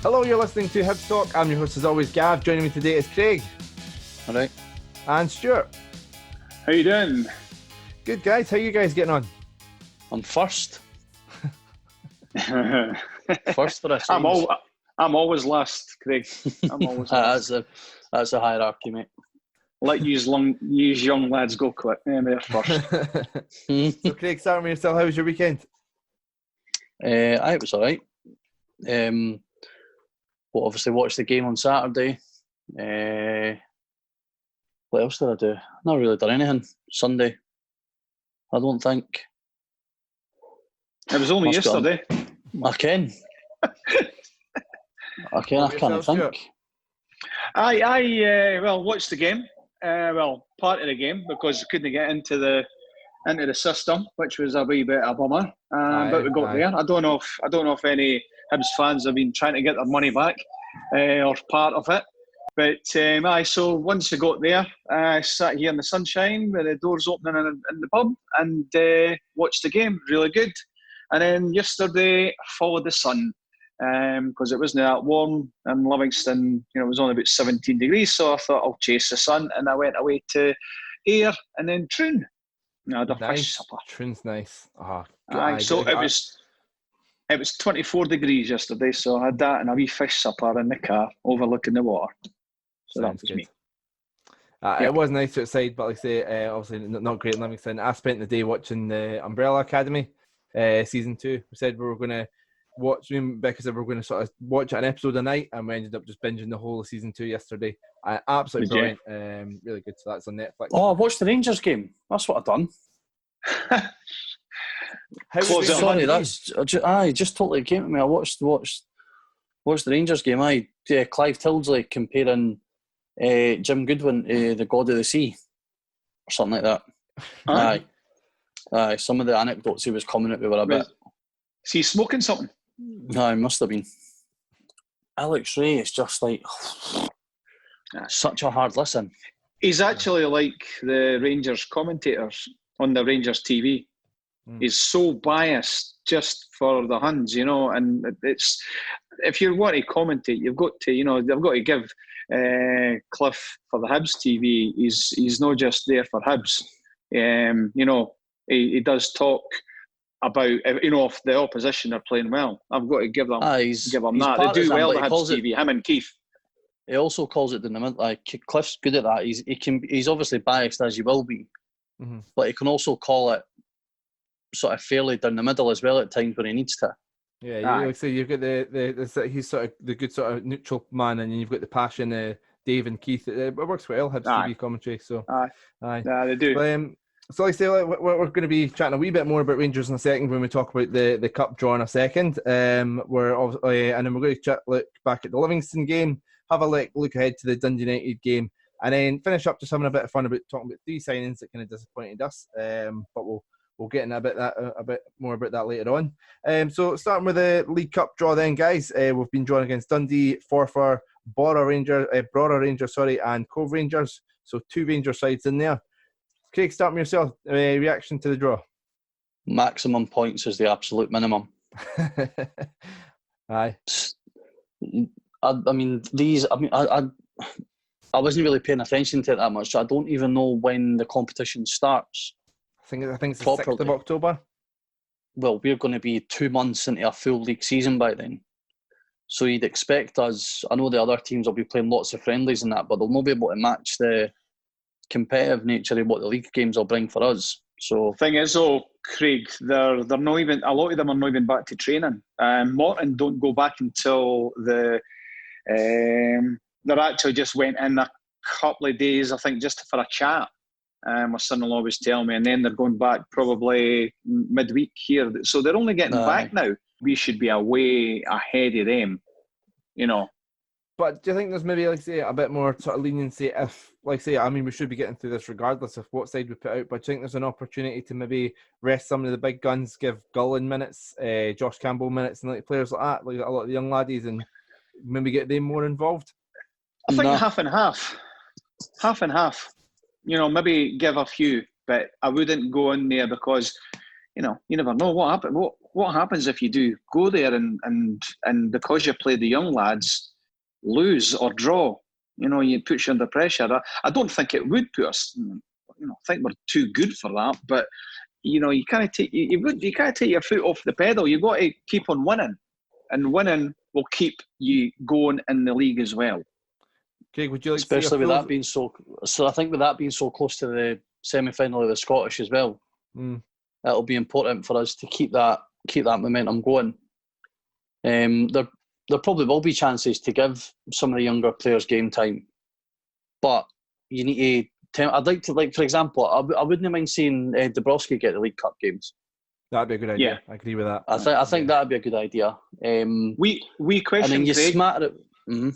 Hello, you're listening to Hibs Talk. I'm your host as always, Gav. Joining me today is Craig. All right. And Stuart. How you doing? Good, guys. How you guys getting on? I'm first. First for a change. I'm always last, Craig. I'm always last. That's a hierarchy, mate. Let you young lads go quick. They're first. So, Craig, starting with yourself, how was your weekend? It was all right. Well, obviously watched the game on Saturday. What else did I do? Not really done anything. Sunday, I don't think. It was only yesterday. I can't think. I watched the game. Part of the game because couldn't get into the system, which was a wee bit of a bummer. But we got there. I don't know if any Hibs fans have been trying to get their money back or part of it. But so once we got there, I sat here in the sunshine with the doors opening in the pub and watched the game. Really good. And then yesterday I followed the sun because it wasn't that warm in Livingston. It was only about 17 degrees, so I thought I'll chase the sun, and I went away to Ayr and then Troon. I had a fish supper. Troon's nice. It was 24 degrees yesterday, so I had that and a wee fish supper in the car overlooking the water. So Sounds that was good. me. It was nice outside, but like I say, obviously not great in Livingston. I spent the day watching the Umbrella Academy season 2. We said we were going to watch, because we were going to sort of watch an episode a night, and we ended up just binging the whole of season 2 yesterday. Absolutely brilliant. Really good. So that's on Netflix. Oh, I watched the Rangers game. That's what I've done. Just totally came to me. I watched the Rangers game. Clive Tildesley comparing Jim Goodwin to the God of the Sea or something like that. Aye. Some of the anecdotes he was coming at me were a bit. Is he smoking something? No, he must have been. Alex Ray is just like such a hard listen. He's actually like the Rangers commentators on the Rangers TV. He's so biased just for the Huns, and it's, if you want to commentate, you've got to, they've got to give Cliff for the Hibs TV. He's not just there for Hibs. He does talk about, if the opposition are playing well. I've got to give them that. They do well, the Hibs TV, him and Keith. He also calls it Cliff's good at that. He's obviously biased, as he will be, but he can also call it sort of fairly down the middle as well at times when he needs to. Yeah, you've got he's sort of the good sort of neutral man, and then you've got the passion, Dave and Keith. It works well, Hibs TV commentary. So, they do. So like I say, we're going to be chatting a wee bit more about Rangers in a second when we talk about the cup draw in a second. And then we're going to look back at the Livingston game, have a look ahead to the Dundee United game, and then finish up just having a bit of fun about talking about 3 signings that kind of disappointed us. But we'll get in a bit more about that later on. So starting with the League Cup draw then, guys. We've been drawn against Dundee, Forfar, Brora Rangers, and Cove Rangers. So 2 Rangers sides in there. Craig, start with yourself. Reaction to the draw? Maximum points is the absolute minimum. Aye. I wasn't really paying attention to it that much, so I don't even know when the competition starts. I think it's the 6th of October. Well, we're going to be 2 months into a full league season by then. So you'd expect us, I know the other teams will be playing lots of friendlies and that, but they'll not be able to match the competitive nature of what the league games will bring for us. So thing is, Craig, they're not even, a lot of them are not even back to training. Morton don't go back until they're actually just went in a couple of days, I think, just for a chat. My son-in-law was telling me, and then they're going back probably midweek here. So they're only getting back now. We should be way ahead of them, But do you think there's maybe, a bit more sort of leniency if, we should be getting through this regardless of what side we put out, but do you think there's an opportunity to maybe rest some of the big guns, give Gullen minutes, Josh Campbell minutes, and players like that, like a lot of the young laddies, and maybe get them more involved? I think half and half. Half and half. Maybe give a few, but I wouldn't go in there because, you never know what happened. what happens if you do go there and because you play the young lads, lose or draw? You put you under pressure. I don't think it would put us. I think we're too good for that. But you can't take you can't take your foot off the pedal. You've got to keep on winning, and winning will keep you going in the league as well. Craig, would you like especially to see with that being so I think with that being so close to the semi-final of the Scottish as well, it'll be important for us to keep that momentum going. There probably will be chances to give some of the younger players game time, but you need to. I'd like to, for example, I wouldn't mind seeing Dabrowski get the League Cup games. That'd be a good idea. Yeah. I agree with that. I think that'd be a good idea. We question, and then you Craig, smatter it.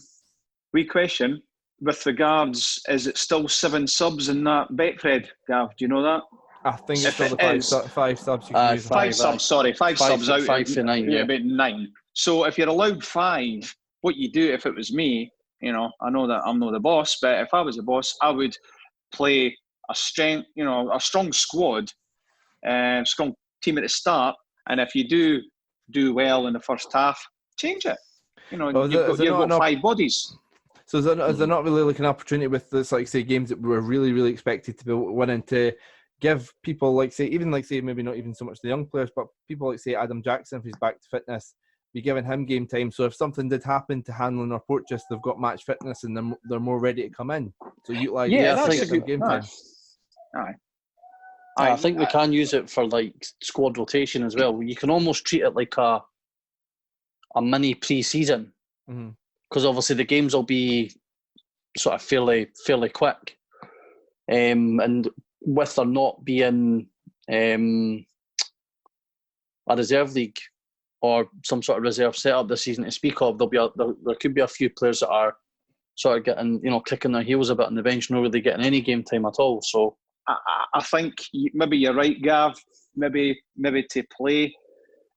We question with regards, is it still 7 subs in that Betfred, Gav? Do you know that? I think it's If still it the is, 5 subs you can use. Five subs out. 5 for 9. Yeah, about 9. So if you're allowed 5, what you do, if it was me, I know that I'm not the boss, but if I was the boss, I would play a strong squad, strong team at the start, and if you do well in the first half, change it. You've got 5 bodies. So is there not really like an opportunity with this, like say, games that we're really, really expected to be winning, to give people maybe not even so much the young players, but people like say Adam Jackson, if he's back to fitness, be giving him game time. So if something did happen to Hanlon or Porteous, they've got match fitness and they're more ready to come in. So utilise that's a good game time. Aye. I think we can use it for like squad rotation as well. You can almost treat it like a mini pre-season, because obviously the games will be sort of fairly quick, and with there not being a reserve league or some sort of reserve setup this season to speak of, there could be a few players that are sort of getting, kicking their heels a bit on the bench, not really getting any game time at all. So I think maybe you're right, Gav. Maybe to play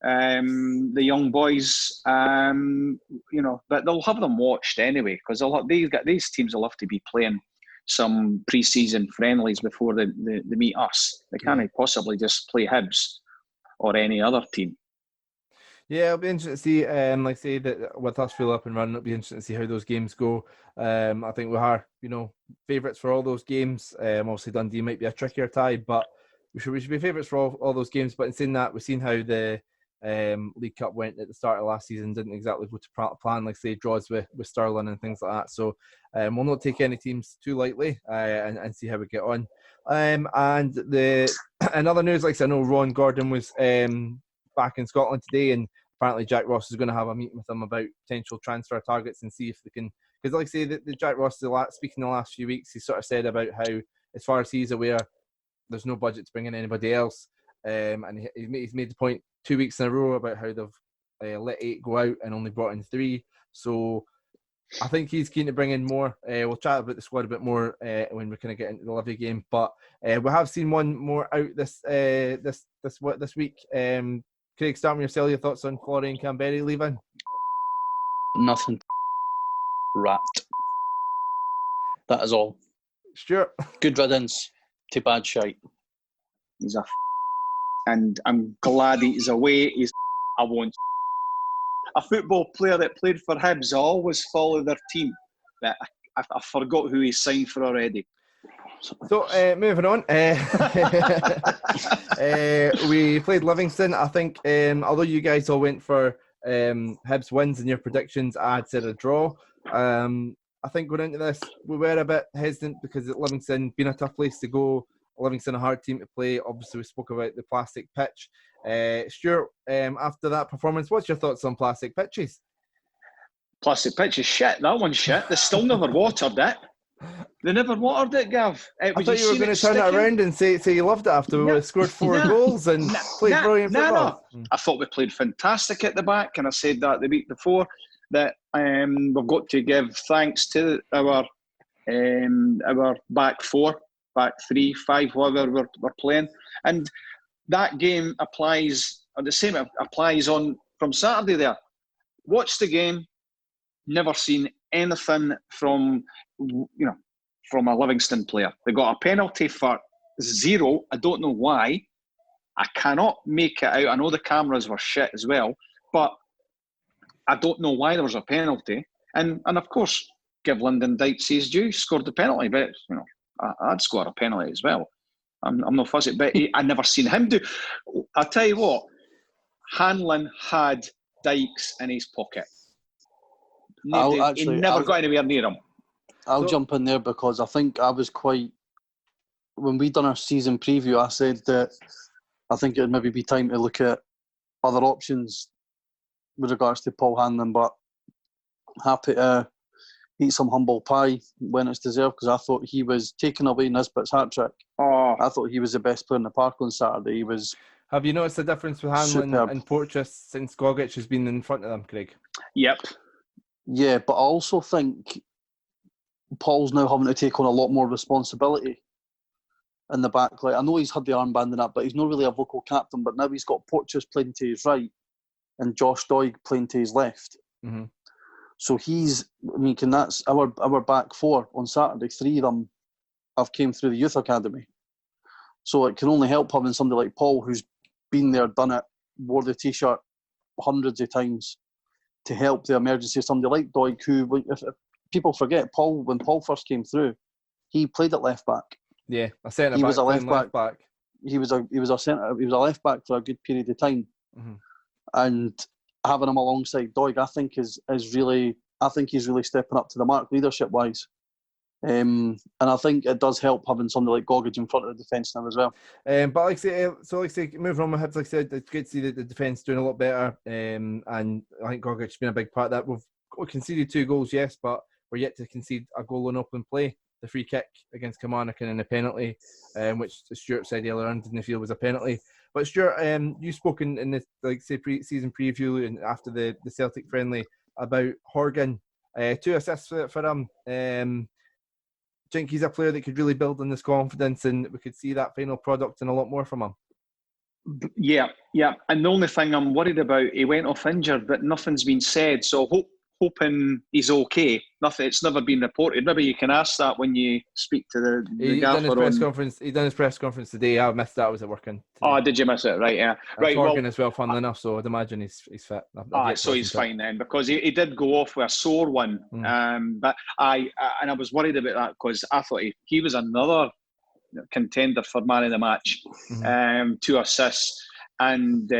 the young boys, but they'll have them watched anyway, because these teams will have to be playing some pre-season friendlies before they meet us. They can't possibly just play Hibs or any other team. Yeah, it'll be interesting to see. Like say that with us full up and running, it'll be interesting to see how those games go. I think we are, favourites for all those games. Obviously Dundee might be a trickier tie, but we should be favourites for all those games. But in saying that, we've seen how the League Cup went at the start of last season. Didn't exactly go to plan, like say draws with Stirling and things like that. So we'll not take any teams too lightly and see how we get on. And another news, like I said, I know Ron Gordon was back in Scotland today, and apparently Jack Ross is going to have a meeting with them about potential transfer targets and see if they can, because like I say, the Jack Ross, speaking the last few weeks, he sort of said about how, as far as he's aware, there's no budget to bring in anybody else, and he's made the point 2 weeks in a row about how they've let 8 go out and only brought in 3. So I think he's keen to bring in more. We'll chat about the squad a bit more when we kind of get into the Livy game, but we have seen one more out this week. Craig, start with yourself. Your thoughts on Florian Canberry leaving? Nothing. Rat. That is all. Stuart? Good riddance to bad shite. He's and I'm glad he's away. I won't. A football player that played for Hibs, I always follow their team. But I forgot who he signed for already. So, moving on. We played Livingston. I think, although you guys all went for Hibs wins in your predictions, I had said a draw. I think going into this, we were a bit hesitant because at Livingston, being a tough place to go, Livingston a hard team to play. Obviously, we spoke about the plastic pitch. Stuart, after that performance, what's your thoughts on plastic pitches? Plastic pitch is shit. That one's shit. They still never watered it. They never watered it, Gav. I thought you were going to turn it around and say you loved it after we scored 4 goals and played brilliant football. I thought we played fantastic at the back, and I said that the week before, that we've got to give thanks to our back 4, back 3, 5, whatever we're playing. And that game applies, or the same applies on from Saturday there. Watch the game, never seen anything from a Livingston player. They got a penalty for 0. I don't know why. I cannot make it out. I know the cameras were shit as well, but I don't know why there was a penalty. And of course, give Lyndon Dykes his due, scored the penalty, but I'd score a penalty as well. I'm not fussy, but I never seen him do. I'll tell you what, Hanlon had Dykes in his pocket. He never got anywhere near him. I'll jump in there because I think I was quite... When we done our season preview, I said that I think it would maybe be time to look at other options with regards to Paul Hanlon, but happy to eat some humble pie when it's deserved, because I thought he was taking away Nisbet's hat-trick. Oh. I thought he was the best player in the park on Saturday. He was... Have you noticed the difference with Hanlon and Porteous since Gogic has been in front of them, Craig? Yep. Yeah, but I also think Paul's now having to take on a lot more responsibility in the back. Like, I know he's had the armband and that, but he's not really a vocal captain. But now he's got Porteous playing to his right and Josh Doig playing to his left. Mm-hmm. So that's our back four on Saturday. 3 of them have came through the youth academy. So it can only help having somebody like Paul, who's been there, done it, wore the t-shirt hundreds of times, to help the emergency. Somebody like Doig, who, if people forget, when Paul first came through, he played at left back. Yeah, a centre back. He was a left back. He was a centre. He was a left back for a good period of time, and having him alongside Doig, I think is really. I think he's really stepping up to the mark leadership wise. And I think it does help having somebody like Gogic in front of the defence now as well. But like I say, moving on with Hibs, like I said, it's great to see the defence doing a lot better. And I think Gogic's been a big part of that. We've conceded 2 goals, yes, but we're yet to concede a goal on open play. The free kick against Kilmarnock and then the penalty, which Stuart said earlier on in the field was a penalty. But Stuart, you spoke in the pre-season preview and after the Celtic friendly about Horgan. 2 assists for him. Do you think he's a player that could really build on this confidence and we could see that final product and a lot more from him? Yeah. And the only thing I'm worried about, he went off injured, but nothing's been said. So hoping he's okay. It's never been reported. Maybe you can ask that when you speak to the he gaffer. He done his press conference today. I missed that. I was at working today. Oh, did you miss it? Right, yeah. Right. Horgan as well, funnily enough. So I'd imagine he's fit. So he's fine then, because he did go off with a sore one. But I was worried about that because I thought he was another contender for man of the match. 2 assists and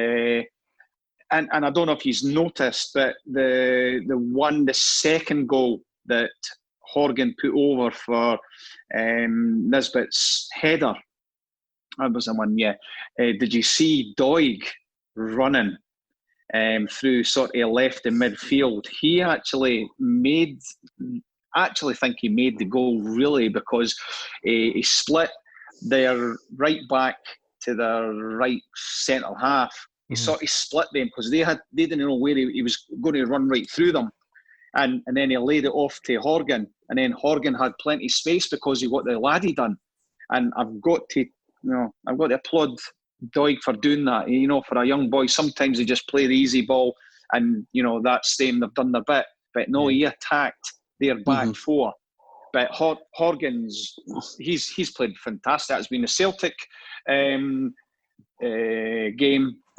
I don't know if he's noticed, but the second goal that Horgan put over for Nisbet's header, that was the one, yeah. Did you see Doig running through sort of left in midfield? He actually think he made the goal, really, because he split their right back to their right centre half. He sort of split them because they didn't know where he was going to run right through them, and then he laid it off to Horgan, and then Horgan had plenty of space because he got the laddie done, and I've got to applaud Doig for doing that. For a young boy, sometimes they just play the easy ball, and that's them. They've done their bit, but no, he attacked their back 4. But Horgan's he's played fantastic. It's been a Celtic game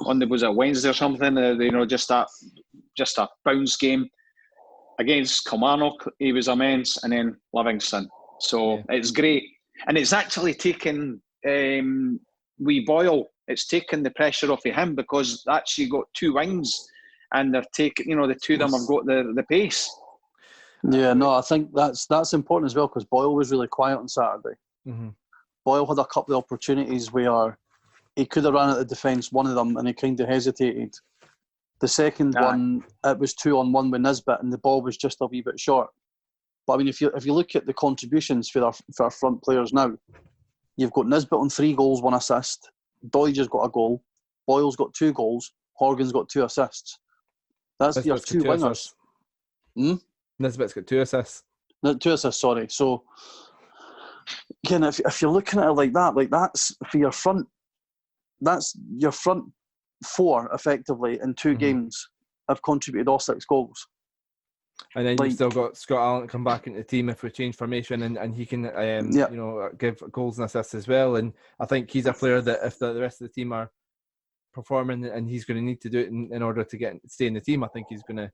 on was it Wednesday or something? Just a bounce game against Kilmarnock. He was immense, and then Livingston. So it's great, and it's actually taken wee Boyle. It's taken the pressure off of him because actually got 2 wings, and they're taking. The 2 of them have got the pace. Yeah, no, I think that's important as well because Boyle was really quiet on Saturday. Boyle had a couple of opportunities where he could have ran at the defence, one of them, and he kind of hesitated. The second one, it was 2-on-1 with Nisbet, and the ball was just a wee bit short. But I mean, if you look at the contributions for our front players now, you've got Nisbet on 3 goals, 1 assist. Doig has got a goal. Boyle's got 2 goals. Horgan's got 2 assists. That's your 2 wingers. Nisbet's got 2 assists. No, 2 assists, sorry. So, again, if you're looking at it like that's for your front. That's your front 4 effectively in 2 games have contributed all 6 goals. And then you've still got Scott Allen come back into the team if we change formation, and he can give goals and assists as well. And I think he's a player that if the rest of the team are performing, and he's going to need to do it in order to stay in the team. I think he's going to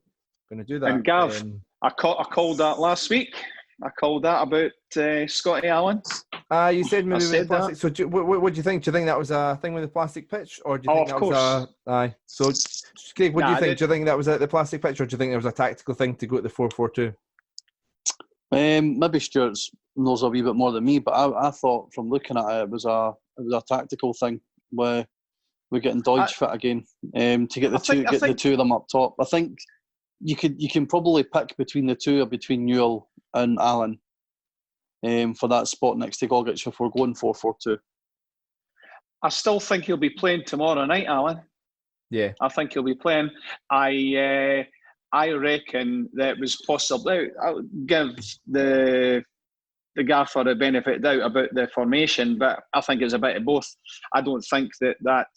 do that. And Gav, I called that last week. I called that about Scotty Allen. You said maybe with the plastic. So what do you think? Do you think that was a thing with the plastic pitch, or do you think that was aye? So, Craig, what do you think? Do you think that was the plastic pitch, or do you think there was a tactical thing to go to the 4-4-2? Maybe Stuart knows a wee bit more than me, but I thought from looking at it, it was a tactical thing where we're getting Doidge fit again to get the two of them up top. I think you can probably pick between the two or between Newell and Allen for that spot next to Gogic if we're going 4-4-2. I still think he'll be playing tomorrow night, Alan. Yeah, I think he'll be playing. I reckon that it was possible. I'll give the gaffer the benefit of the doubt about the formation, but I think it was a bit of both. I don't think that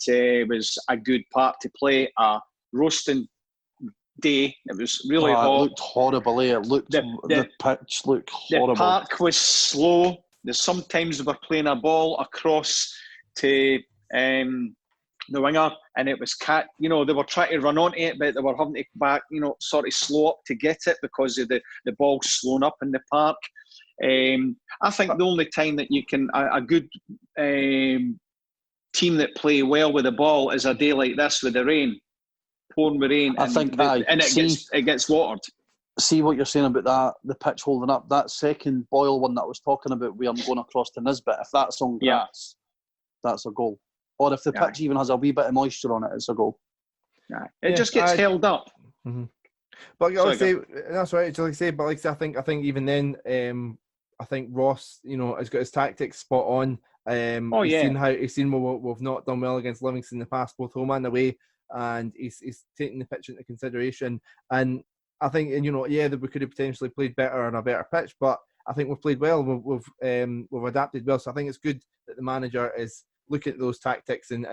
was a good part to play a roasting day. It was really hot. It looked horrible. It looked the pitch looked horrible. The park was slow. Sometimes they were playing a ball across to the winger, and it was they were trying to run onto it, but they were having to back, sort of slow up to get it because of the ball slowing up in the park. I think the only time that you can a good team that play well with the ball is a day like this with the rain, pouring with rain. It gets watered. See what you're saying about the pitch holding up. That second Boyle one that I was talking about, where I'm going across to Nisbet. If that's on grass, that's a goal. Or if the pitch even has a wee bit of moisture on it, it's a goal. It just gets held up. Mm-hmm. But like I say, that's right. Like I say, but like I say, I think even then, I think Ross, has got his tactics spot on. He's seen what we've not done well against Livingston in the past, both home and away, and he's taking the pitch into consideration. And I think, that we could have potentially played better on a better pitch, but I think we've played well. We've adapted well. So I think it's good that the manager is looking at those tactics and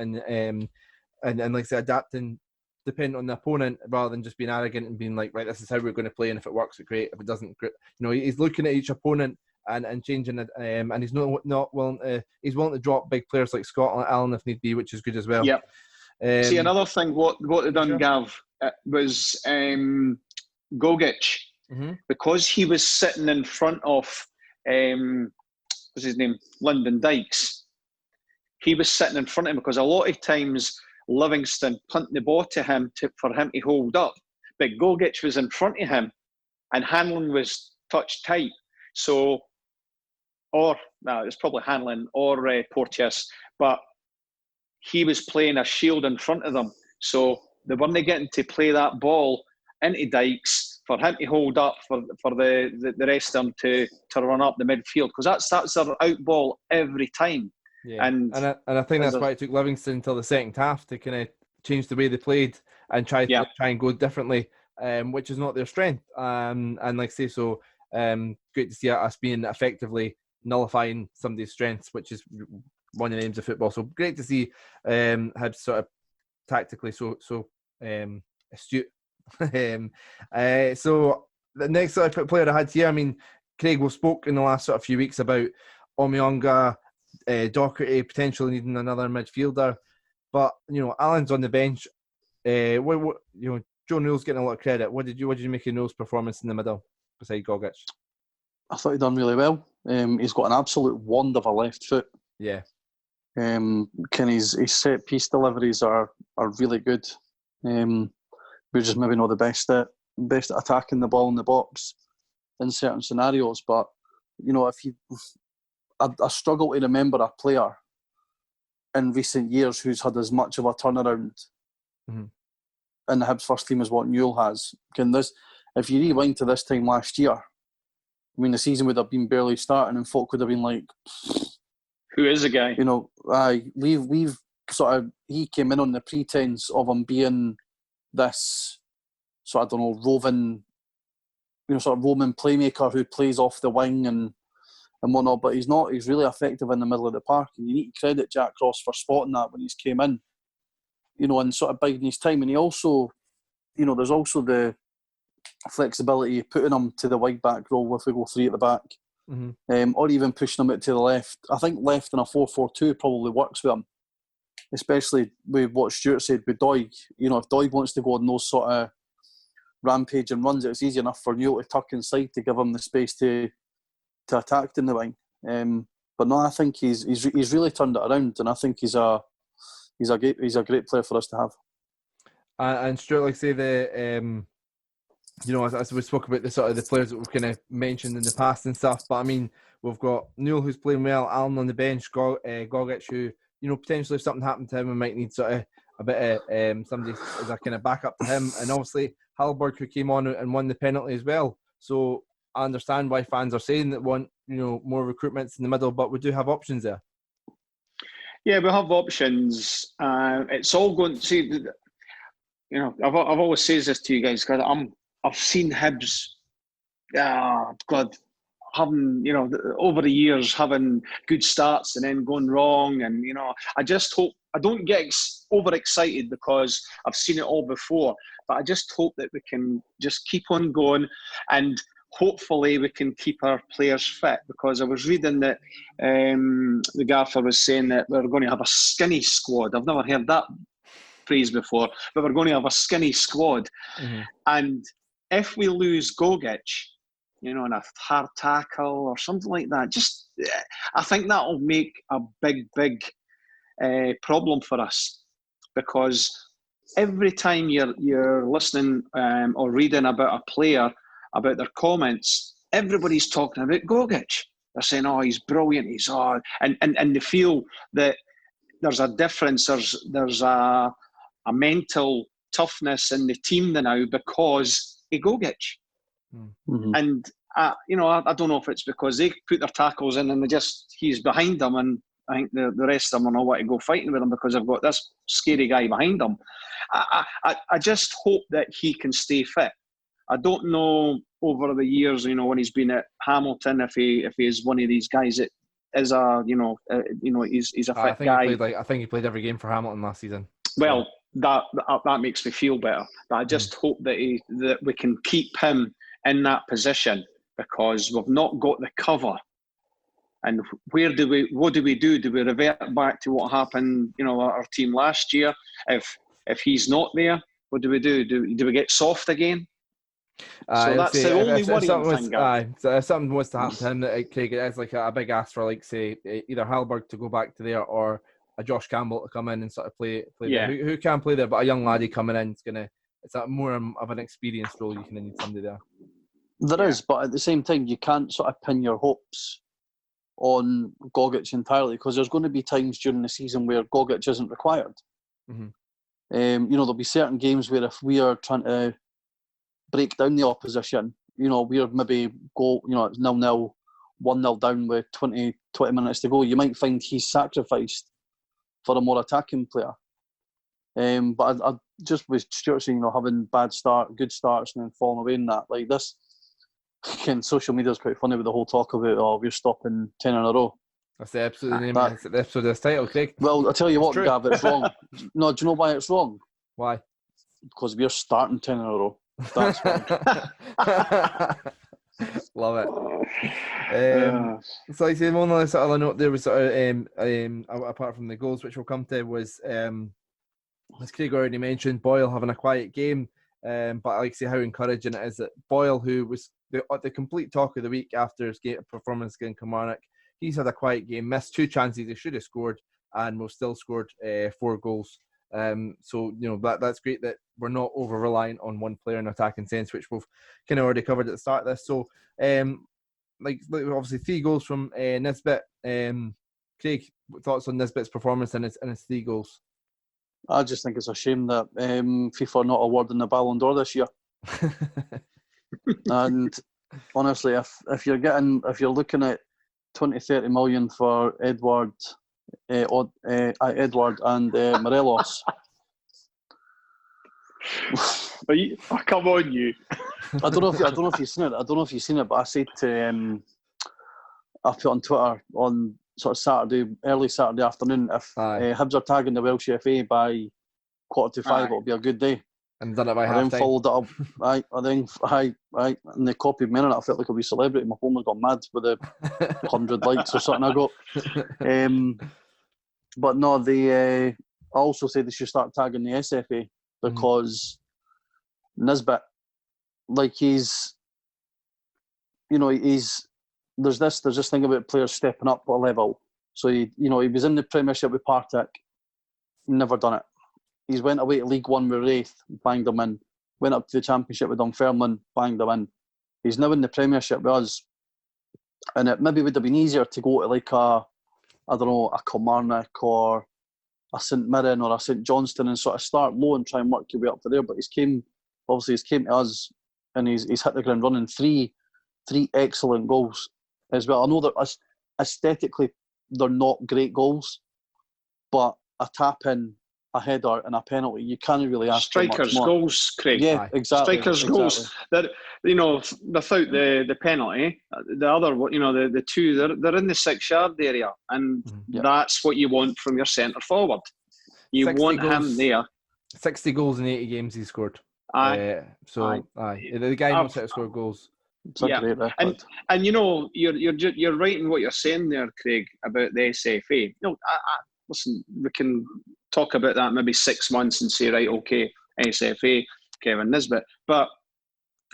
like I say, adapting depending on the opponent rather than just being arrogant and being like, right, this is how we're going to play, and if it works, it's great. If it doesn't, he's looking at each opponent and changing it, and he's not willing to. He's willing to drop big players like Scott Allen if need be, which is good as well. Yeah. See, another thing, what they done, Gav, was Gogic, because he was sitting in front of what's his name, Lyndon Dykes. He was sitting in front of him because a lot of times Livingston punt the ball to him for him to hold up, but Gogic was in front of him, and Hanlon was touched tight. So, it's probably Hanlon or Porteous, but he was playing a shield in front of them. So they weren't getting to play that ball into Dykes for him to hold up for the rest of them to run up the midfield, because that's their out ball every time. Yeah, and I think that's why it took Livingston until the second half to kind of change the way they played and try and go differently, which is not their strength. And like I say, so great to see us being effectively nullifying somebody's strengths, which is one of the aims of football. So great to see Hibs sort of tactically so astute. So the next sort of player I had here, I mean, Craig, we've spoke in the last sort of few weeks about Omiyonga, Doherty potentially needing another midfielder, but Allen's on the bench. Joe Newell's getting a lot of credit. What did you make of Newell's performance in the middle beside Gogic? I thought he done really well. He's got an absolute wand of a left foot. Yeah. His set piece deliveries are really good. We're just maybe not the best at attacking the ball in the box in certain scenarios, but I struggle to remember a player in recent years who's had as much of a turnaround in the Hibs first team as what Newell has. If you rewind to this time last year, I mean, the season would have been barely starting, and folk would have been like, "Who is the guy?" We've sort of, he came in on the pretense of him being this sort of, roving, sort of Roman playmaker who plays off the wing and whatnot, but he's not. He's really effective in the middle of the park, and you need to credit Jack Ross for spotting that when he's came in, and sort of biding his time. And he also, there's also the flexibility of putting him to the wide back role if we go three at the back, or even pushing him out to the left. I think left in a 4-4-2 probably works with him, especially with what Stuart said with Doig. You know, if Doig wants to go on those sort of rampage and runs, it's easy enough for Neil to tuck inside to give him the space to attack in the wing. But no, I think he's really turned it around, and I think he's a great player for us to have. And Stuart, like say as we spoke about the sort of the players that we've kind of mentioned in the past and stuff, but I mean, we've got Newell who's playing well, Allen on the bench, Gogic who, potentially if something happened to him, we might need sort of a bit of somebody as a kind of backup to him, and obviously Hallberg who came on and won the penalty as well. So I understand why fans are saying that want more recruitments in the middle, but we do have options there. Yeah, we have options. It's all going to see. I've always said this to you guys because I've seen Hibs. Having over the years having good starts and then going wrong, and I just hope I don't get overexcited because I've seen it all before. But I just hope that we can just keep on going, and hopefully we can keep our players fit, because I was reading that the gaffer was saying that we're going to have a skinny squad. I've never heard that phrase before, but we're going to have a skinny squad. Mm-hmm. And if we lose Gogic, in a hard tackle or something like that, I think that will make a big problem for us, because every time you're listening or reading about a player, about their comments, everybody's talking about Gogic. They're saying, "Oh, he's brilliant. He's and they feel that there's a difference. There's a mental toughness in the team now because of Gogic." Mm-hmm. And I don't know if it's because they put their tackles in and he's behind them, and I think the rest of them will not want to go fighting with him because they've got this scary guy behind them. I just hope that he can stay fit. I don't know over the years, when he's been at Hamilton, if he is one of these guys that is he's a fit guy. I think he played every game for Hamilton last season. Well, that makes me feel better. But I just hope that we can keep him in that position, because we've not got the cover. And what do we do? Do we revert back to what happened, our team last year? If he's not there, what do we do? Do we get soft again? So that's the only worrying thing. So if something was to happen to him, that Craig, it's like a big ask for, say, either Hallberg to go back to there or a Josh Campbell to come in and sort of play there. Who can play there, but a young laddie coming in it's a more of an experienced role. You can need somebody there. There is, but at the same time, you can't sort of pin your hopes on Gogic entirely, because there's going to be times during the season where Gogic isn't required. Mm-hmm. There'll be certain games where if we are trying to break down the opposition, we're maybe it's 0-0, 1-0 down with 20 minutes to go, you might find he's sacrificed for a more attacking player. But I just with Stuart saying, having good starts and then falling away in that, like this, again, social media is quite funny with the whole talk about, we're stopping 10 in a row. That's the absolute name of the episode of this title, Craig. Well, I'll tell you what, Gav, it's wrong. No, do you know why it's wrong? Why? Because we're starting 10 in a row. That's why. Love it. So I say one other sort of note there was sort of apart from the goals, which we'll come to, was as Craig already mentioned, Boyle having a quiet game. But I like to see how encouraging it is that Boyle, who was the complete talk of the week after his performance against Kilmarnock, he's had a quiet game, missed 2 chances he should have scored, and we've still scored 4 goals. So that's great that we're not over reliant on one player in attacking sense, which we've kind of already covered at the start of this. So obviously 3 goals from Nisbet. Craig, thoughts on Nisbet's performance and his 3 goals? I just think it's a shame that FIFA are not awarding the Ballon d'Or this year. And honestly, if you're looking at 20-30 million for Edward and Morelos. Come on, you. I don't know if you've seen it. But I said to I put on Twitter on sort of early Saturday afternoon, if Hibs are tagging the Welsh FA by 4:45, it'll be a good day. And done it by half time. Then followed it up. And they copied me on it. I felt like a wee celebrity. My phone was gone mad with 100 likes or something I got. But no, I also say they should start tagging the SFA because Nisbet, like there's this thing about players stepping up a level. So he was in the Premiership with Partick, never done it. He's went away to League One with Wraith, banged them in. Went up to the Championship with Dunfermline, banged them in. He's now in the Premiership with us, and it maybe would have been easier to go to like a Kilmarnock or a St Mirren or a St Johnstone and sort of start low and try and work your way up to there. But he's came to us and he's hit the ground running. Three excellent goals as well. I know that aesthetically they're not great goals, but a tap in, a header and a penalty, you can't really ask for much more. Strikers' goals, Craig. Yeah, exactly. Strikers' goals. That without the penalty, the other, the two, they're in the 6-yard area, and that's what you want from your centre forward. You want him there. 60 goals in 80 games he scored. Aye. The guy knows how to score goals. It's a great record. And you're right in what you're saying there, Craig, about the SFA. Listen, we can talk about that maybe 6 months and say, right, okay, SFA, Kevin Nisbet. But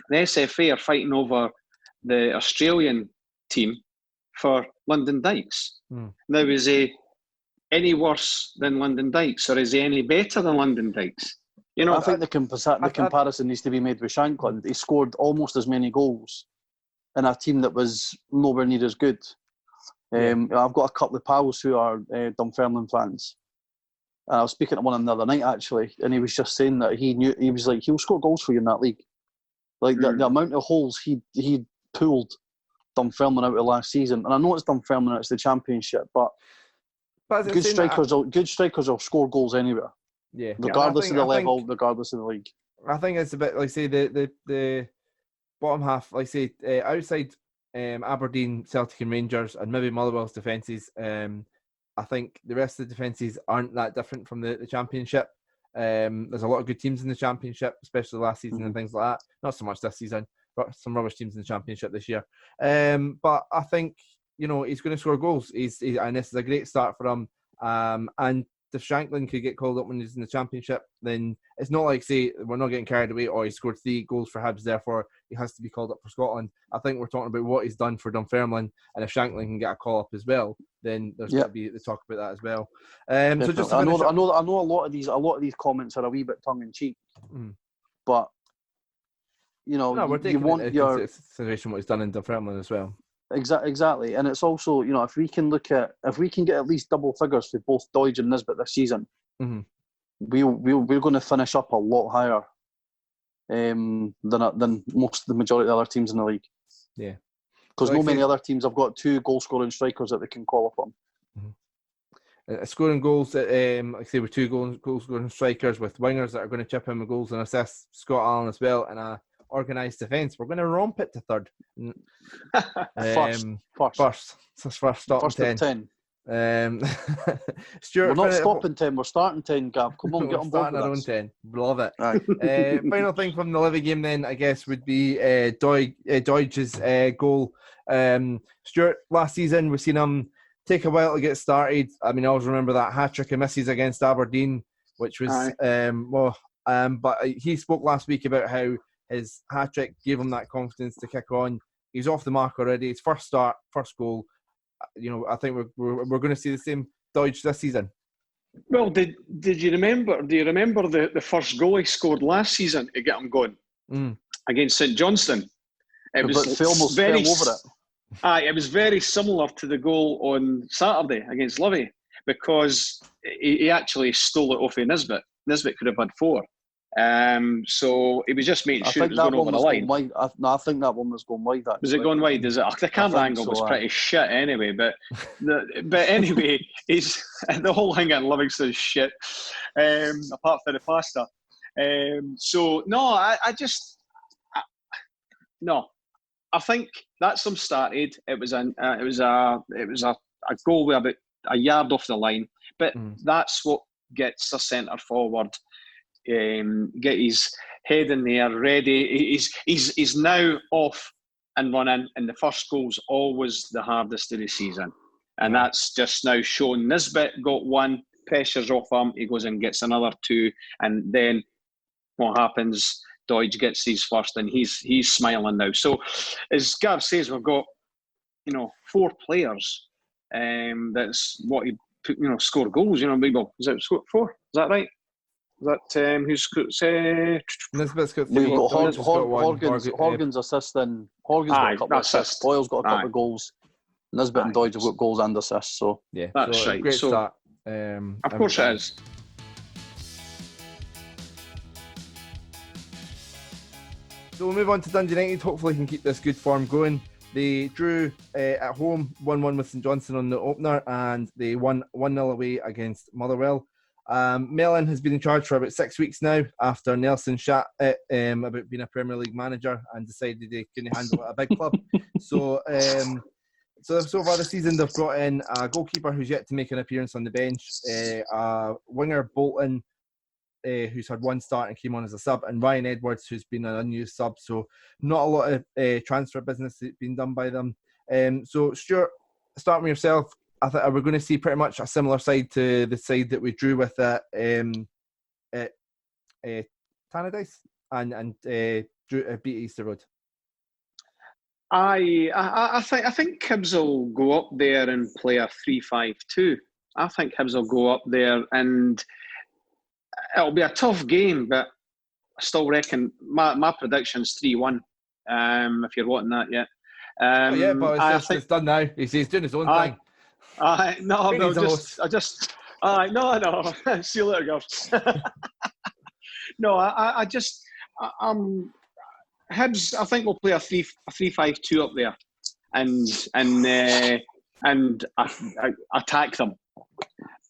the SFA are fighting over the Australian team for London Dykes. Now, is he any worse than London Dykes, or is he any better than London Dykes? I think the comparison needs to be made with Shankland. He scored almost as many goals in a team that was nowhere near as good. I've got a couple of pals who are Dunfermline fans. And I was speaking to one of them the other night, actually, and he was just saying that he was like, he'll score goals for you in that league. Like the amount of holes he pulled Dunfermline out of last season. And I know it's Dunfermline, it's the Championship, but good strikers will score goals anywhere. Yeah. Regardless of the level, regardless of the league. I think it's a bit like, say, the bottom half, like, say, outside Aberdeen, Celtic and Rangers, and maybe Motherwell's defences. I think the rest of the defences aren't that different from the Championship. There's a lot of good teams in the Championship, especially last season and things like that. Not so much this season, but some rubbish teams in the Championship this year. But I think, he's going to score goals. And this is a great start for him. And if Shankland could get called up when he's in the Championship, then it's not like, say, we're not getting carried away, he scored 3 goals for Hibs, therefore he has to be called up for Scotland. I think we're talking about what he's done for Dunfermline, and if Shankland can get a call up as well, then there's going to be the talk about that as well. So just I know a lot of these comments are a wee bit tongue in cheek, but we're taking into consideration what he's done in Dunfermline as well. Exactly, and it's also, if we can get at least double figures for both Doidge and Nisbet this season, we're going to finish up a lot higher than most of the majority of the other teams in the league. Yeah, because many other teams have got 2 goal scoring strikers that they can call upon. Scoring goals, like I say, with 2 goal scoring strikers, with wingers that are going to chip in with goals and assists. Scott Allen as well, and a organised defence. We're going to romp it to third. First. It's first stopping 10. Stuart, we're not stopping 10. We're starting 10. Gav, come on, get on board with our own us. 10. Love it. Final thing from the Livy game, then, I guess, would be Doidge's goal. Stuart, last season we've seen him take a while to get started. I mean, I always remember that hat-trick of misses against Aberdeen, which was but he spoke last week about how his hat-trick gave him that confidence to kick on. He's off the mark already. His first start, first goal. I think we're going to see the same Doidge this season. Well, did you remember? Do you remember the first goal he scored last season to get him going against St Johnstone? It was fell over it. It was very similar to the goal on Saturday against Livy, because he actually stole it off of Nisbet. Nisbet could have had 4. So he was just making sure it was going over the line. I think that one was going wide. Actually. Was it going wide? Is it? The camera angle was pretty shit anyway. But anyway, he's the whole thing at Livingston's shit. Apart from the pasta. I think that's him started. It was a goal with about a yard off the line. But that's what gets a centre forward. Get his head in there, ready. He's now off and running, and the first goal's always the hardest of the season. And that's just now shown. Nisbet got one, pressure's off him, he goes and gets another 2, and then what happens? Doidge gets his first, and he's smiling now. So, as Gav says, we've got 4 players. That's what he put, score goals. Maybe is it 4? Is that right? Is that who's Nisbet's got 3. We've got Doidge has got 1. Horgan's assisting. Horgan's got a couple of assists. Boyle's got a couple of goals. Nisbet and Doidge have got goals and assists. So yeah, that's right. Great start. Of course it is. So we'll move on to Dundee United. Hopefully, can keep this good form going. They drew at home 1-1 with St Johnstone on the opener, and they won 1-0 away against Motherwell. Mellon has been in charge for about 6 weeks now after Nelson chat about being a Premier League manager and decided they couldn't handle it at a big club. So far this season, they've brought in a goalkeeper who's yet to make an appearance on the bench, a winger, Bolton, who's had 1 start and came on as a sub, and Ryan Edwards, who's been an unused sub. So not a lot of transfer business that's been done by them. So Stuart, starting with yourself, I think we're going to see pretty much a similar side to the side that we drew with at Tannadice and beat Easter Road. I think Hibs will go up there and play a 3-5-2. I think Hibs will go up there, and it'll be a tough game, but I still reckon my prediction's 3-1. If you're wanting that yet. Yeah, but it's done now. He's doing his own thing. No. See you later, girls. No, Hibs, I think we'll play a 3-5-2 up there, and attack them.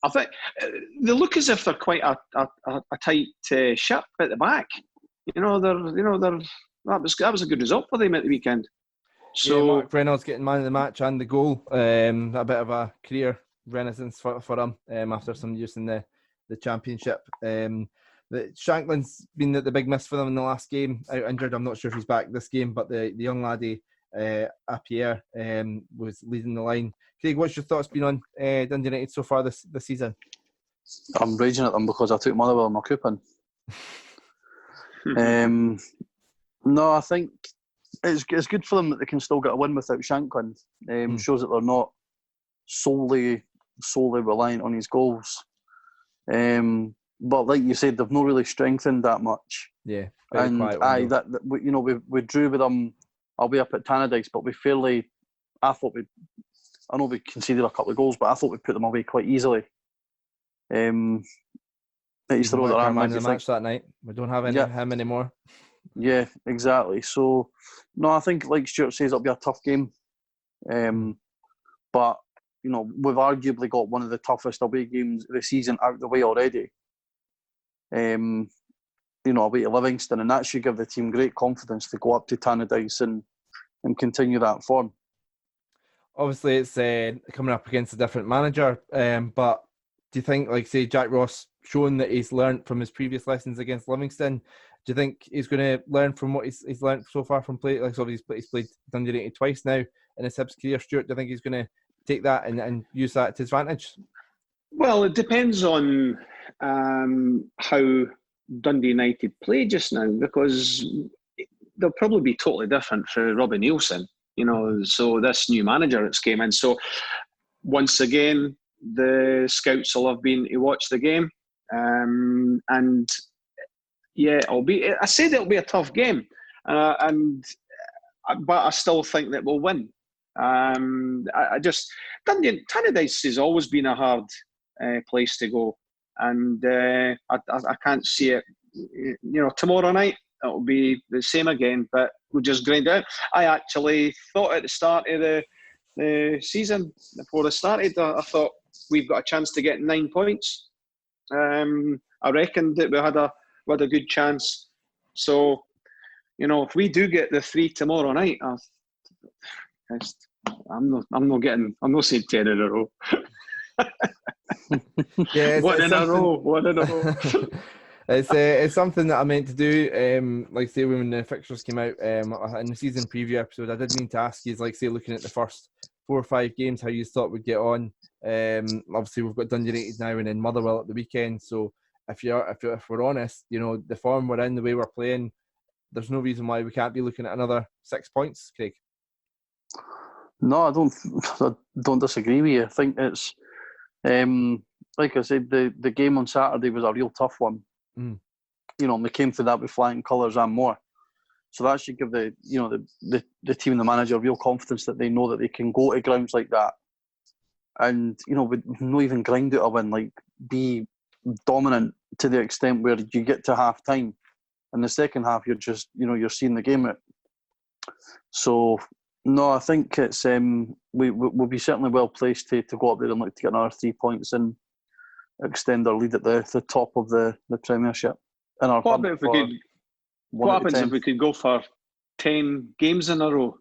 I think they look as if they're quite a tight ship at the back. That was a good result for them at the weekend. So yeah, Mark Reynolds getting man of the match and the goal. A bit of a career renaissance for him after some years in the Championship. Shanklin's been the big miss for them in the last game, out injured. I'm not sure if he's back this game, but the young laddie, Apierre, was leading the line. Craig, what's your thoughts been on Dundee United so far this season? I'm raging at them because I took Motherwell in my coupon. No, I think it's good for them that they can still get a win without Shanklin. Shows that they're not solely reliant on his goals. But like you said, they've not really strengthened that much. Yeah, and we drew with them. I'll be up at Tannadice, but I know we conceded a couple of goals, but I thought we put them away quite easily. At Easter Road, our man of the match that night. We don't have him anymore. Yeah, exactly. So, no, I think like Stuart says, it'll be a tough game. But we've arguably got one of the toughest away games of the season out the way already. Away to Livingston, and that should give the team great confidence to go up to Tannadice and continue that form. Obviously, it's coming up against a different manager, but do you think, like, say, Jack Ross showing that he's learnt from his previous lessons against Livingston, do you think he's going to learn from what he's learnt so far from play? Like, so he's played Dundee United twice now in his Hibs career. Stuart, do you think he's going to take that and use that to his advantage? Well, it depends on how Dundee United play just now, because they'll probably be totally different for Robbie Nielsen. So this new manager that's came in. So once again, the scouts will have been to watch the game, and yeah, I said it'll be a tough game, but I still think that we'll win. Tannadice has always been a hard place to go, and I can't see it. Tomorrow night it'll be the same again, but we'll just grind it out. I actually thought at the start of the season, before it started, I thought we've got a chance to get 9 points. I reckoned that we had a good chance. So, if we do get the 3 tomorrow night, I'm not saying 10 in a row. Yeah, One in a row. It's something that I meant to do. Like, say, when the fixtures came out in the season preview episode, I did mean to ask you, like, say, looking at the first 4 or 5 games, how you thought we'd get on. Obviously, we've got Dundee United now and then Motherwell at the weekend. So if we're honest, the form we're in, the way we're playing, there's no reason why we can't be looking at another 6 points, Craig. No, I don't disagree with you. I think it's like I said, the game on Saturday was a real tough one. And they came through that with flying colours and more. So that should give the team and the manager real confidence that they know that they can go to grounds like that and, with not even grind out a win, like be dominant to the extent where you get to half time. In the second half, you're just, you're seeing the game out. So, no, I think it's we'll be certainly well placed to go up there and look to get another 3 points and extend our lead at the top of the Premiership. What happens if we could go for 10 games in a row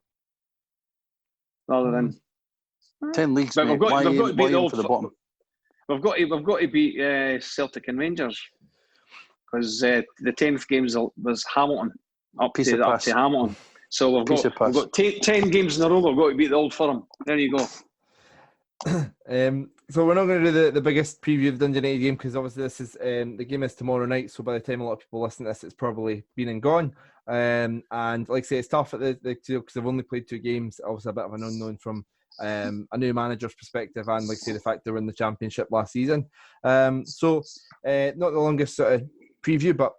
rather than 10 leagues? But mate. we've got to beat for the bottom. We've got to beat Celtic and Rangers because the 10th game was Hamilton up to Hamilton. So we've got 10 games in a row. We've got to beat the Old Firm. There you go. So we're not going to do the biggest preview of the Dundee United game because obviously this is the game is tomorrow night. So by the time a lot of people listen to this, it's probably been and gone. And like I say, it's tough at the two because they've only played 2 games. Obviously, a bit of an unknown from a new manager's perspective, and like I say, the fact they were in the Championship last season. So not the longest sort of preview, but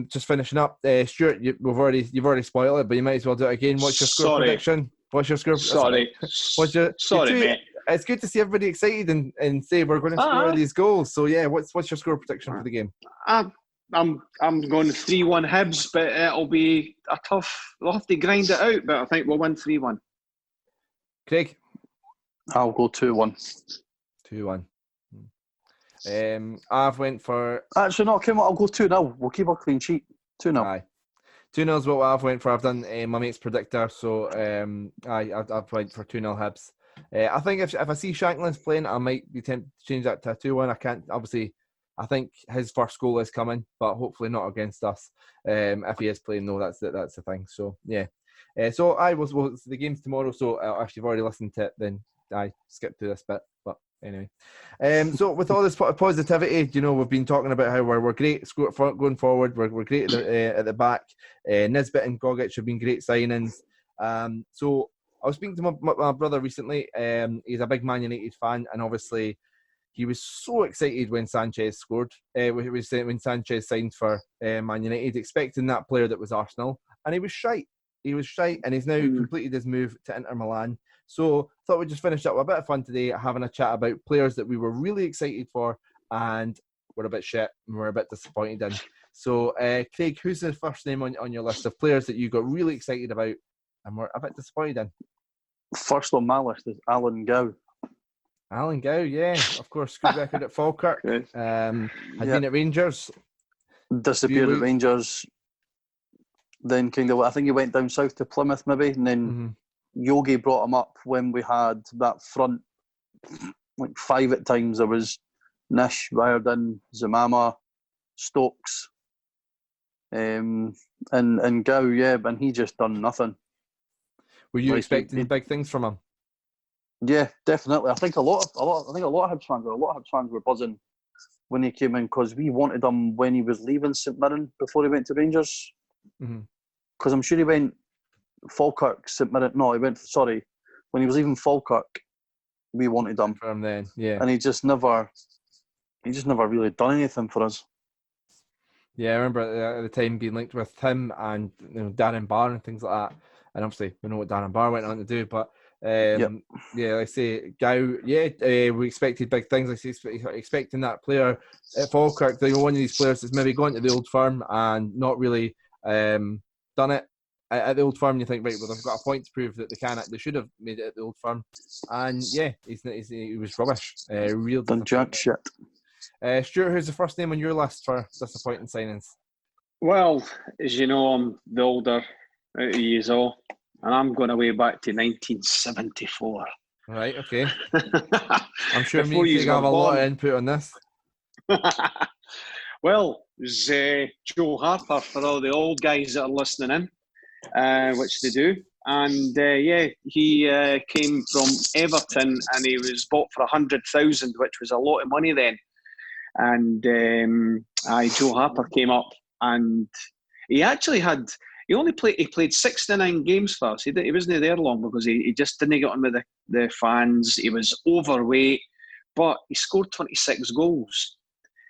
just finishing up. Stuart, you've already spoiled it, but you might as well do it again. What's your score prediction? What's your score? Sorry, mate. It's good to see everybody excited and say we're going to score these goals. So yeah, what's your score prediction for the game? I'm going 3-1 Hibs, but it'll be a tough. We'll have to grind it out, but I think we'll win 3-1. Craig, I'll go 2-1. 2-1. I've went for. Actually, no. Come on, I'll go 2-0. We'll keep a clean sheet. 2-0. Aye. 2-0 is what I've went for. I've done my mate's predictor, so I've went for 2-0 Hibs. I think if I see Shanklin's playing, I might be tempted to change that to a 2-1. I can't, obviously, I think his first goal is coming, but hopefully not against us. If he is playing, no, that's the thing. So, yeah. So the game's tomorrow, so if you've already listened to it, then I skipped through this bit. But anyway. So with all this positivity, we've been talking about how we're great going forward. We're great at the back. Nisbet and Gogic have been great signings. So I was speaking to my brother recently. He's a big Man United fan, and obviously he was so excited when Sanchez scored. When Sanchez signed for Man United, expecting that player that was Arsenal, and he was shite. And he's now completed his move to Inter Milan. So I thought we'd just finish up with a bit of fun today, having a chat about players that we were really excited for and were a bit shit and we're a bit disappointed in. So, Craig, who's the first name on your list of players that you got really excited about and were a bit disappointed in? First on my list is Alan Gow. Alan Gow, yeah, of course, good record at Falkirk. Had been at Rangers. Disappeared at Rangers. Then I think he went down south to Plymouth maybe, and then Yogi brought him up when we had that front, like 5 at times. There was Nish, Riordan, Zamama, Stokes, and Gow, yeah, and he just done nothing. Were you expecting big things from him? Yeah, definitely. I think a lot of Hibs fans were buzzing when he came in because we wanted him when he was leaving St Mirren before he went to Rangers. Because I'm sure he went Falkirk, St Mirren. No, when he was leaving Falkirk, we wanted him from then. Yeah, and he just never really done anything for us. Yeah, I remember at the time being linked with him and Darren Barr and things like that. And obviously, we know what Darren Barr went on to do, but yeah, like I say, Gow, we expected big things. Like I say, expecting that player at Falkirk, one of these players that's maybe gone to the Old Firm and not really done it at the Old Firm. You think, right, well, they've got a point to prove that they should have made it at the Old Firm, and yeah, he was rubbish. Real done jack shit. Stuart, who's the first name on your list for disappointing signings? Well, as you know, I'm the older out of you all, and I'm going away back to 1974. Right, okay. I'm sure me and Craig have a lot of input on this. Well, it was Joe Harper for all the old guys that are listening in, which they do. And he came from Everton, and he was bought for 100,000, which was a lot of money then. And Joe Harper came up, and he actually he played 69 games for us. He wasn't there long because he just didn't get on with the fans. He was overweight, but he scored 26 goals.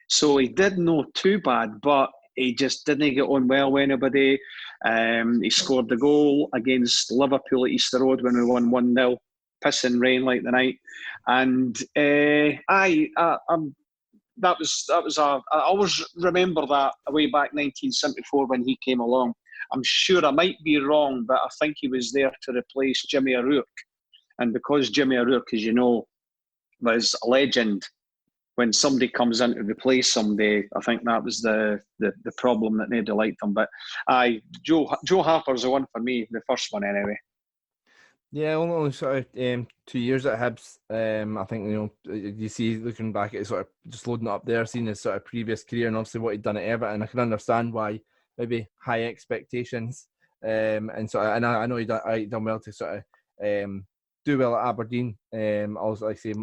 So he did no too bad, but he just didn't get on well with anybody. He scored the goal against Liverpool at Easter Road when we won 1-0, pissing rain like the night. And I always remember that way back 1974 when he came along. I'm sure I might be wrong, but I think he was there to replace Jimmy O'Rourke. And because Jimmy O'Rourke, as you know, was a legend, when somebody comes in to replace somebody, I think that was the problem, that nobody liked him. But Joe Harper's the one for me, the first one anyway. Yeah, only sort of 2 years at Hibs. I think, you see, looking back at it, sort of just loading it up there, seeing his sort of previous career and obviously what he'd done at Everton, I can understand why maybe high expectations. And I know he'd done well to sort of do well at Aberdeen. Also, like I say,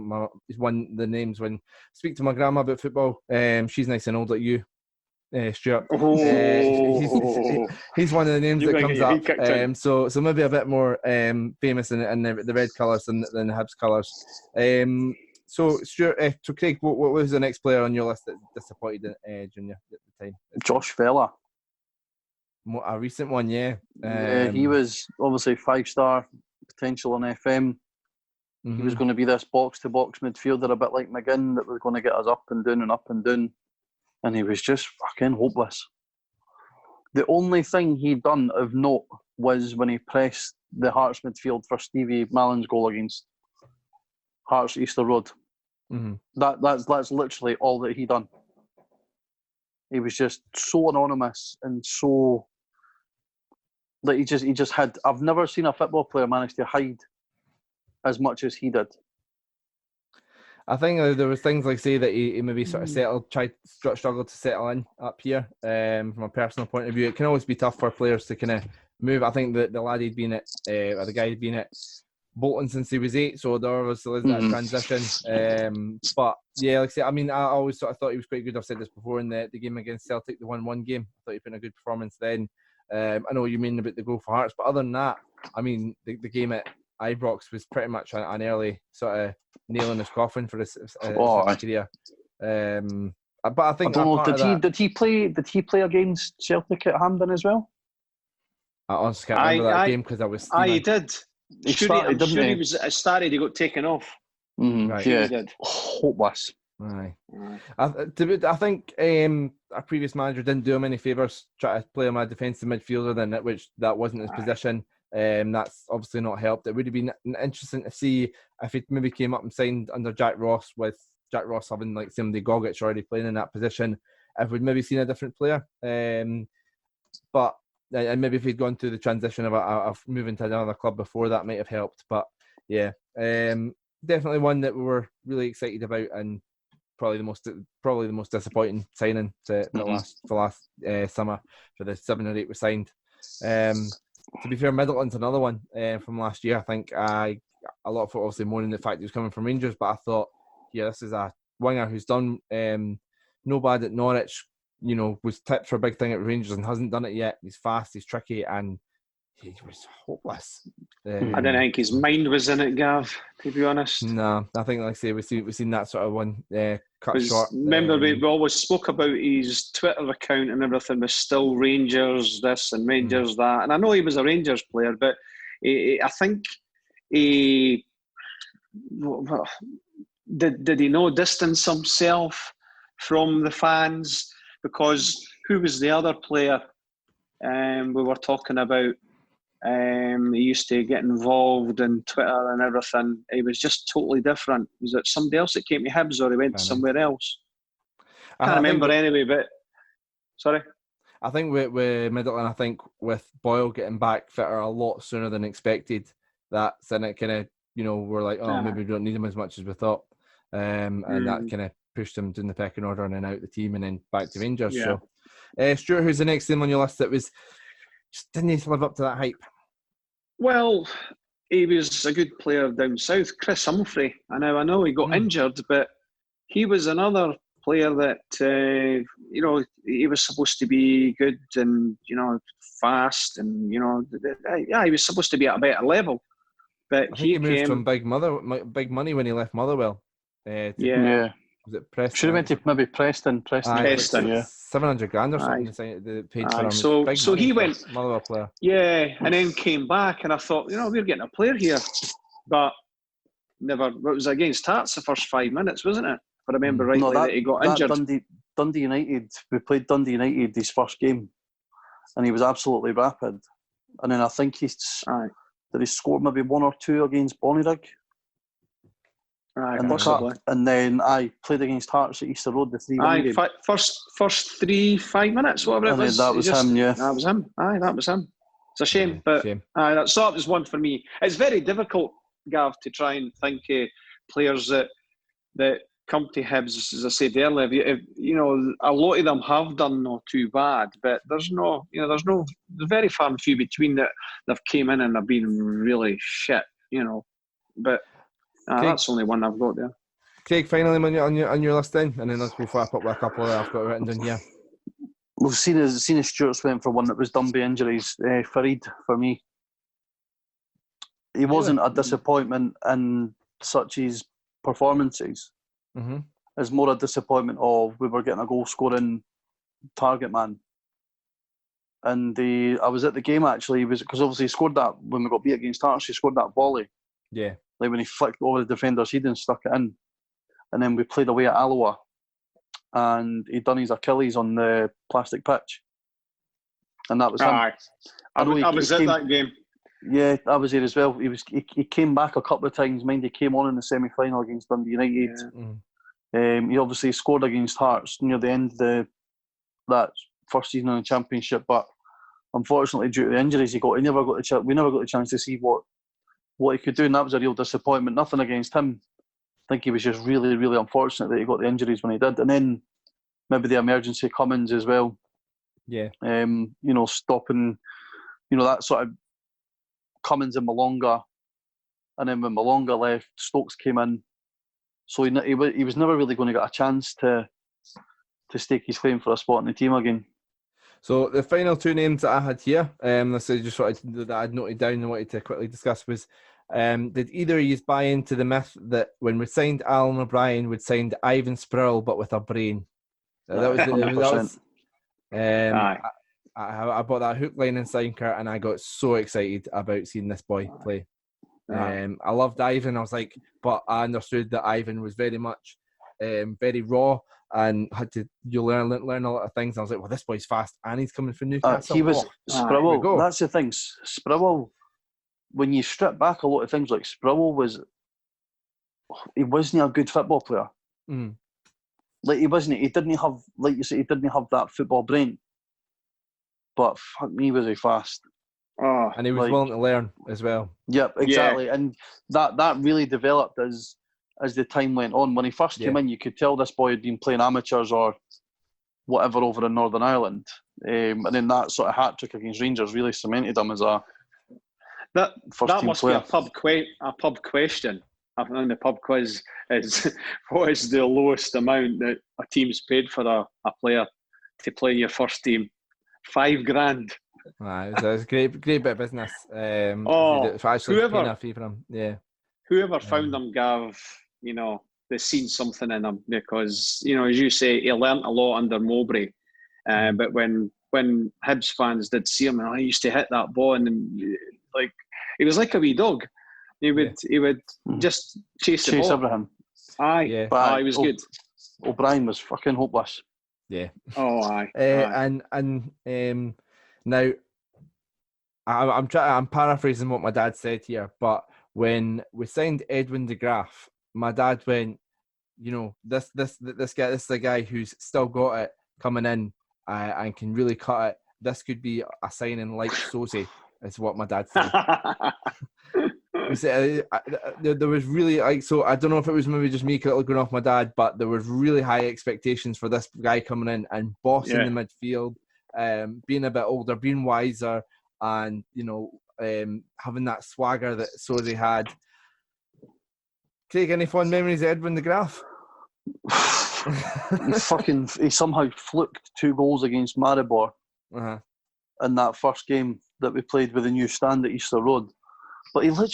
he's one of the names when I speak to my grandma about football. She's nice and old like you, Stuart. He's one of the names that comes up. So maybe a bit more famous in the red colours than the Hibs colours. So Stuart, so Craig, what was the next player on your list that disappointed Junior at the time? Josh Vela. A recent one, yeah. He was obviously 5-star potential on FM. Mm-hmm. He was going to be this box-to-box midfielder, a bit like McGinn, that was going to get us up and down and up and down. And he was just fucking hopeless. The only thing he'd done of note was when he pressed the Hearts midfield for Stevie Mallon's goal against Hearts Easter Road. Mm-hmm. That's literally all that he done. He was just so anonymous and so that he just had. I've never seen a football player manage to hide as much as he did. I think there was things like, say, that he maybe sort of struggled to settle in up here. From a personal point of view, it can always be tough for players to kind of move. I think that the lad he'd been at, or the guy had been at Bolton since he was 8, so there was that transition. But yeah, like I say, I mean, I always sort of thought he was quite good. I've said this before in the game against Celtic, the 1-1 game. I thought he put in a good performance then. I know what you mean about the goal for Hearts, but other than that, I mean, the game at Ibrox was pretty much an early sort of nail in his coffin for his career. But I think did he play against Celtic at Hampden as well? I honestly can't remember that game because I was. He did. He started. He got taken off. Mm-hmm. Right. Yeah. He did. Hopeless. Aye. I think our previous manager didn't do him any favours. Try to play him a defensive midfielder, which that wasn't his position. That's obviously not helped. It would have been interesting to see if he maybe came up and signed under Jack Ross, with Jack Ross having like somebody Gogic already playing in that position. If we'd maybe seen a different player. But and maybe if he'd gone through the transition of moving to another club before, that might have helped. But yeah, definitely one that we were really excited about, and probably the most disappointing signing to last summer for the 7 or 8 we signed. To be fair, Middleton's another one from last year. I think a lot of folk obviously moaning the fact he was coming from Rangers, but I thought, yeah, this is a winger who's done no bad at Norwich. Was tipped for a big thing at Rangers and hasn't done it yet. He's fast, he's tricky, and he was hopeless. I don't think his mind was in it, Gav, to be honest. No, I think, like I say, we've seen that sort of one cut short. Remember, we always spoke about his Twitter account and everything was still Rangers this and Rangers that. And I know he was a Rangers player, but I think he... Did he not distance himself from the fans? Because who was the other player we were talking about? He used to get involved in Twitter and everything. He was just totally different. Was it somebody else that came to Hibs, or he went somewhere else? I can't remember anyway, but... Sorry? I think with Middleton, I think with Boyle getting back fitter a lot sooner than expected, that's in it kind of, we're like, maybe we don't need him as much as we thought. And that kind of pushed him down the pecking order and then out the team and then back to Rangers. Yeah. So, Stuart, who's the next name on your list that was just didn't live up to that hype? Well, he was a good player down south, Chris Humphrey. I know he got injured, but he was another player that he was supposed to be good and fast and yeah, he was supposed to be at a better level. But I think he moved from big money when he left Motherwell. Yeah. Was it Preston? Should have went to maybe Preston. Preston, yeah. 700 grand or something. They paid for him. So he went Motherwell player. Yeah, and then came back, and I thought, we're getting a player here, but never. It was against Hearts the first 5 minutes, wasn't it? If I remember rightly, that he got injured. Dundee United. We played Dundee United his first game, and he was absolutely rapid. And then I think did he score maybe 1 or 2 against Bonnyrigg? Possibly. And then I played against Hearts at Easter Road, the 3-1 game. First 5 minutes, whatever it was. That was him, yeah. That was him. That was him. It's a shame, but that sort of was one for me. It's very difficult, Gav, to try and think of players that come to Hibs, as I said earlier. A lot of them have done not too bad, but there's very far and few between that they've came in and have been really shit, But that's only one I've got there. Craig, finally on your list then, and then let's go wrap up with a couple that I've got written down here. We've seen as Stuart's went for one that was done by injuries. Farid, for me, he wasn't a disappointment in such his performances. Mm-hmm. It's more a disappointment of we were getting a goal scoring target man. And I was at the game actually, because obviously he scored that when we got beat against Hearts. He scored that volley. Yeah. Like when he flicked over the defender's head and stuck it in. And then we played away at Alloa. And he'd done his Achilles on the plastic pitch. And that was him. I was at that game. Yeah, I was there as well. He came back a couple of times. Mind, he came on in the semi-final against Dundee United. Yeah. He obviously scored against Hearts near the end of that first season in the Championship. But unfortunately, due to the injuries we never got the chance to see what he could do, and that was a real disappointment. Nothing against him. I think he was just really, really unfortunate that he got the injuries when he did. And then maybe the emergency Cummins as well. Yeah. Stopping, that sort of Cummins and Malonga. And then when Malonga left, Stokes came in. So he was never really going to get a chance to stake his claim for a spot in the team again. So the final 2 names that I had here, this is just what I'd noted down and wanted to quickly discuss was, did either of you buy into the myth that when we signed Alan O'Brien, we'd signed Ivan Sproul but with a brain? That was I bought that hook, line and sinker, and I got so excited about seeing this boy play. I loved Ivan. I was like, but I understood that Ivan was very much very raw and had to learn a lot of things. I was like, well, this boy's fast and he's coming from Newcastle. He was Sproul. That's the thing. Sproul, when you strip back a lot of things, like Sproul wasn't a good football player. Mm. Like he didn't have, like you say, he didn't have that football brain. But fuck me, was he fast. And he was willing to learn as well. Yep, exactly. Yeah. And that really developed as the time went on. When he first came in, you could tell this boy had been playing amateurs or whatever over in Northern Ireland. And then that sort of hat-trick against Rangers really cemented him as a first-team must player. Be a pub question. On the pub quiz is, what is the lowest amount that a team's paid for a player to play in your first team? $5,000. It was a great bit of business. Whoever fee for him, whoever found him, Gav, they've seen something in him because as you say, he learnt a lot under Mowbray. But when Hibs fans did see him, I used to hit that ball, and like he was like a wee dog. He would just chase the ball. Everything. He was good. O'Brien was fucking hopeless. Yeah. Aye. And now I'm paraphrasing what my dad said here, but when we signed Edwin de Graaf, my dad went, this guy, this is a guy who's still got it coming in and can really cut it. This could be a signing like Sosie, is what my dad said. There was really so I don't know if it was maybe just me going off my dad, but there was really high expectations for this guy coming in and bossing the midfield, being a bit older, being wiser, and having that swagger that Sory had. Craig, any fond memories of Edwin de Graaf? He somehow fluked 2 goals against Maribor in that first game that we played with the new stand at Easter Road. But he literally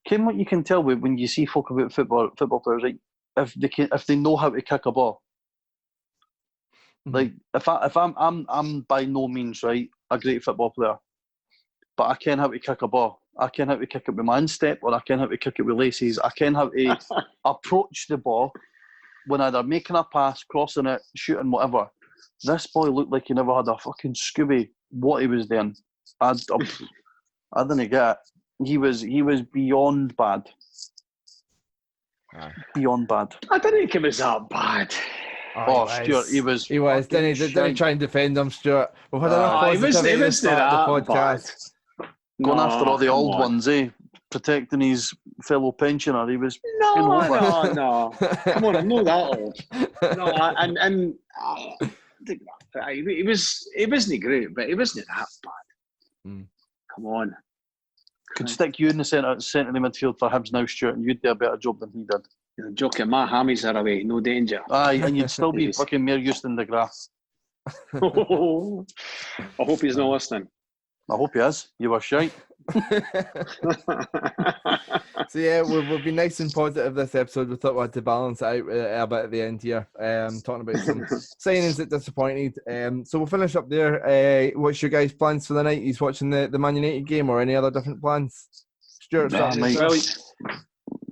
came. What you can tell when you see folk about football players, like if they know how to kick a ball. Like if I'm by no means right a great football player, but I ken how to kick a ball. I ken how to kick it with my instep, or I ken how to kick it with laces. I ken how to approach the ball when either making a pass, crossing it, shooting, whatever. This boy looked like he never had a fucking Scooby what he was doing. I didn't get it. He was beyond bad. Beyond bad. I didn't think it was that bad. Stuart, he was. He was. Didn't try and defend him, Stuart. We've had enough positivity at the start of the podcast. Going after all the old ones, protecting his fellow pensioner. He was. No. Come on, I'm not that old. No, he wasn't great, but he wasn't that bad. Come on. Could stick you in the centre of the midfield for Hibs now, Stuart, and you'd do a better job than he did. You're joking, my hammies are away, no danger. Aye, and you'd still be fucking more used than de Graaf. I hope he's not listening. I hope he is. You were shite. So yeah, we've been nice and positive this episode. We thought we had to balance it out a bit at the end here, talking about some signings that disappointed. So we'll finish up there. What's your guys' plans for the night? He's watching the Man United game, or any other different plans? Stuart,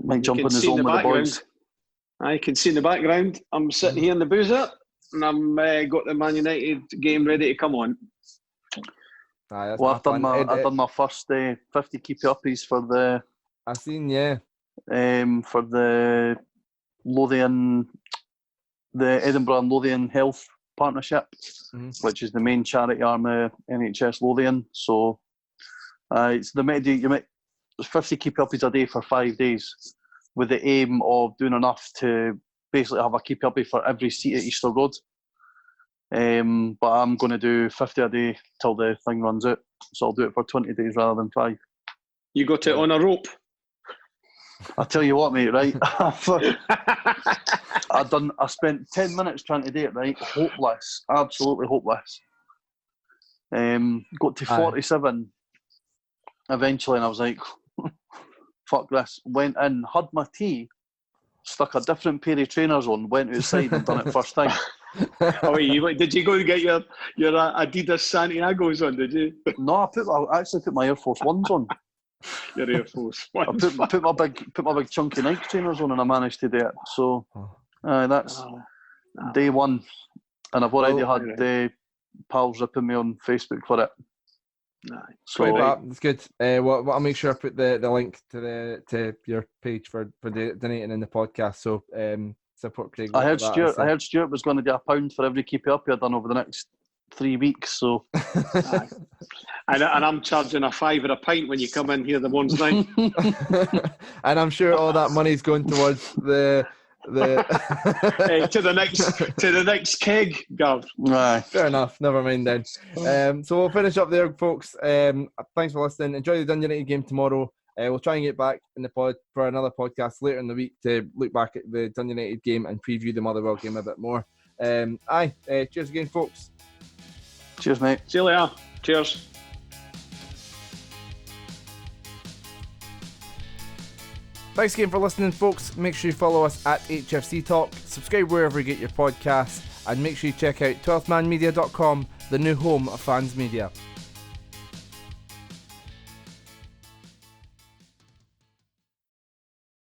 might jump on his own with the boys. I can see in the background. I'm sitting here in the boozer, and I'm got the Man United game ready to come on. I've done my first 50 keep uppies for the. I've seen, for the Lothian, the Edinburgh and Lothian Health Partnership, which is the main charity arm of NHS Lothian. So it's the 50 keep uppies a day for 5 days, with the aim of doing enough to basically have a keep uppie for every seat at Easter Road. But I'm going to do 50 a day till the thing runs out, so I'll do it for 20 days rather than 5. You got it on a rope? I tell you what, mate, right? I spent 10 minutes trying to do it, right? Hopeless, absolutely hopeless. Got to 47 eventually, and I was like, fuck this. Went in, had my tea, stuck a different pair of trainers on, went outside and done it first thing. Did you go and get your Adidas Santiago's on, did you? No, I actually put my Air Force Ones on. Your Air Force Ones. I put my big chunky Nike trainers on, and I managed to do it. So that's day one, and I've already had pals ripping me on Facebook for it. So it's good. I'll make sure I put the link to your page for donating in the podcast. So support Craig. I heard Stuart was going to do £1 for every keep up I've done over the next 3 weeks. So, and I'm charging a £5 a pint when you come in here the one's night. And I'm sure all that money's going towards the to the next keg, Gav. Right. Fair enough. Never mind then. So we'll finish up there, folks. Thanks for listening. Enjoy the Dundee United game tomorrow. We'll try and get back in the pod for another podcast later in the week to look back at the Dundee United game and preview the Motherwell game a bit more. Cheers again, folks. Cheers, mate. See you later. Cheers. Thanks again for listening, folks. Make sure you follow us at HFC Talk, subscribe wherever you get your podcasts, and make sure you check out 12thmanmedia.com, the new home of fans media.